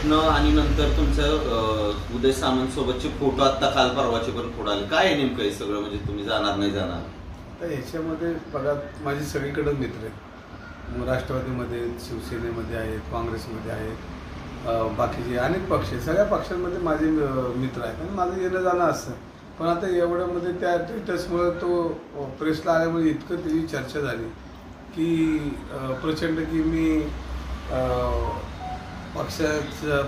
भेटणं आणि नंतर तुमचं उदय सामंत सोबतचे फोटो आता काल परवाचे पण पुढे आले, काय आहे नेमकं हे सगळं? म्हणजे तुम्ही जाणार नाही जाणार? तर ह्याच्यामध्ये बघा, माझे सगळीकडे मित्र आहेत. राष्ट्रवादीमध्ये, शिवसेनेमध्ये आहेत, काँग्रेसमध्ये आहेत, बाकीचे अनेक पक्ष आहेत. सगळ्या पक्षांमध्ये माझे मित्र आहेत आणि माझं येणं जाणं असतं. पण आता एवढ्यामध्ये त्या स्टेटसमुळे तो प्रेसला आल्यामुळे इतकं त्याची चर्चा झाली की प्रचंड की मी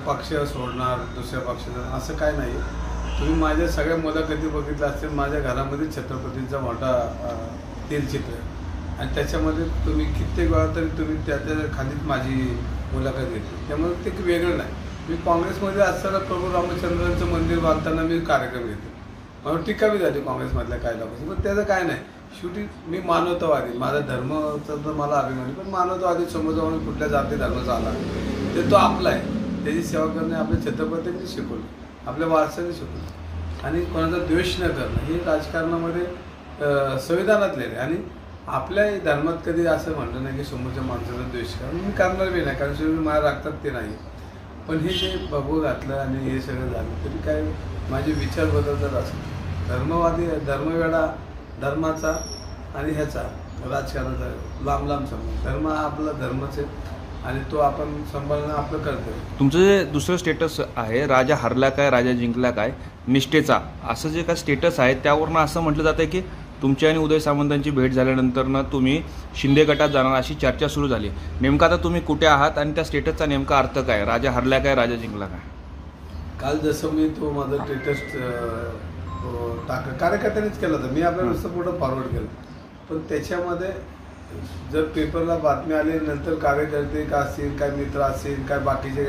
पक्ष सोडणार दुसऱ्या पक्षाचा, असं काय नाही. तुम्ही माझ्या सगळ्या मुलाखती बघितल्या असतील. माझ्या घरामध्ये छत्रपतींचा मोठा तेलचित्र आहे आणि त्याच्यामध्ये तुम्ही कित्येक वेळा तरी तुम्ही त्याच्या खालीच माझी मुलाखत घेतली. त्यामुळे ते वेगळं नाही. मी काँग्रेसमध्ये असताना प्रभू रामचंद्रांचं मंदिर बांधताना मी कार्यक्रम घेतो. मला टीका बी झाली काँग्रेसमधल्या काही लोकांची, पण त्याचं काय नाही. शेवटी मी मानवतावादी, माझा धर्माचा तर मला अभिमान, पण मानवतावादी समोर जाऊन कुठल्या जाती धर्माचा आला ते तो आपला आहे. त्याची सेवा करणे आपल्या छत्रपतींनी शिकवलं, आपल्या वारसाने शिकवलं. आणि कोणाचा द्वेष न करणं हे राजकारणामध्ये संविधानातले आहे. आणि आपल्या धर्मात कधी असं म्हणलं नाही की समोरच्या माणसाचा द्वेष करणं. मी करणार बी नाही, कारण शेवटी माझ्या रक्तात ते नाही. पण हे जे बघू घातलं आणि हे सगळं झालं तरी काय माझे विचार बदलतात असं. धर्मवादी धर्मवेडा धर्माचा आणि ह्याचा राजकारणाचा लांब लांब संबंध. धर्म हा आपला धर्मच आहे आणि तो आपण सांभाळणं आपलं कर्तव्य. तुमचं जे दुसरं स्टेटस आहे, राजा हरला काय राजा जिंकला काय निष्ठेचा, असं जे काय स्टेटस आहे त्यावरनं असं म्हटलं जातं की तुमची आणि उदय सामंतांची भेट झाल्यानंतर तुम्ही शिंदे गटात जाणार अशी चर्चा सुरू झाली. नेमकं आता तुम्ही कुठे आहात आणि त्या स्टेटसचा नेमका अर्थ काय? राजा हरला काय राजा जिंकला काय? काल जसं मी तो माझा स्टेटस कार्यकर्त्यांनीच केलं होतं, मी आपल्या नुसतं पुढं फॉरवर्ड केलं. पण त्याच्यामध्ये जर पेपरला बातमी आली नंतर कार्यकर्ते का असतील, काय मित्र असतील, काय बाकीचे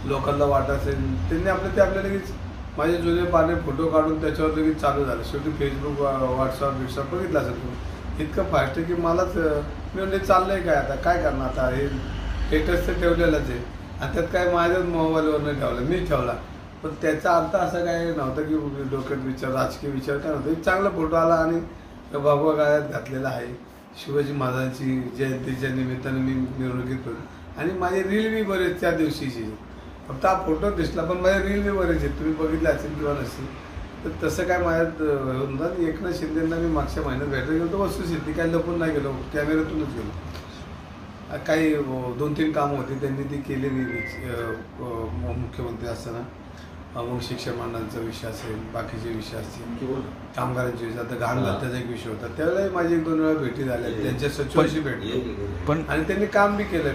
लोकांना वाटत असेल, त्यांनी आपल्या लगेच माझे जुने पाने फोटो काढून त्याच्यावर लगेच चालू झालं. शेवटी फेसबुक व्हॉट्सअप बघितलं असेल तुम्ही. इतकं फास्ट आहे की मलाच मी म्हणजे चाललं आहे काय आता काय करणार. आता हे स्टेटस तर ठेवलेलंच आहे आणि त्यात काय माझ्याच मोबाईलवरनं ठेवलं, मी ठेवला. पण त्याचा अर्थ असा काय नव्हता की डोक्यात विचार, राजकीय विचार काय नव्हता. एक चांगला फोटो आला आणि भगवा गाळ्यात घातलेला आहे. शिवाजी महाराजांची जयंतीच्या निमित्ताने मी मिरवणुकीत होतो आणि माझे रील बी बरेच त्या दिवशीची. फक्त हा फोटो दिसला पण माझे रील बी बरेच आहेत, तुम्ही बघितले असेल किंवा नसेल. तर तसं काय माझ्यात होऊन जात. एकनाथ शिंदेंना मी मागच्या महिन्यात भेटायला गेलो होतो. वस्तुस्थिती काही लपून नाही गेलो, कॅमेऱ्यातूनच गेलो. काही 2-3 कामं होती त्यांनी ती केलेली. मुख्यमंत्री असताना मग शिक्षकांचा विषय असेल, बाकीचे विषय असतील, कामगारांचे विषय, आता घाण त्याचा एक विषय होता. त्यावेळेला माझी 1-2 वेळा भेटी झाल्या, त्यांच्या सचिवाशी भेटली पण आणि त्यांनी काम बी केलं.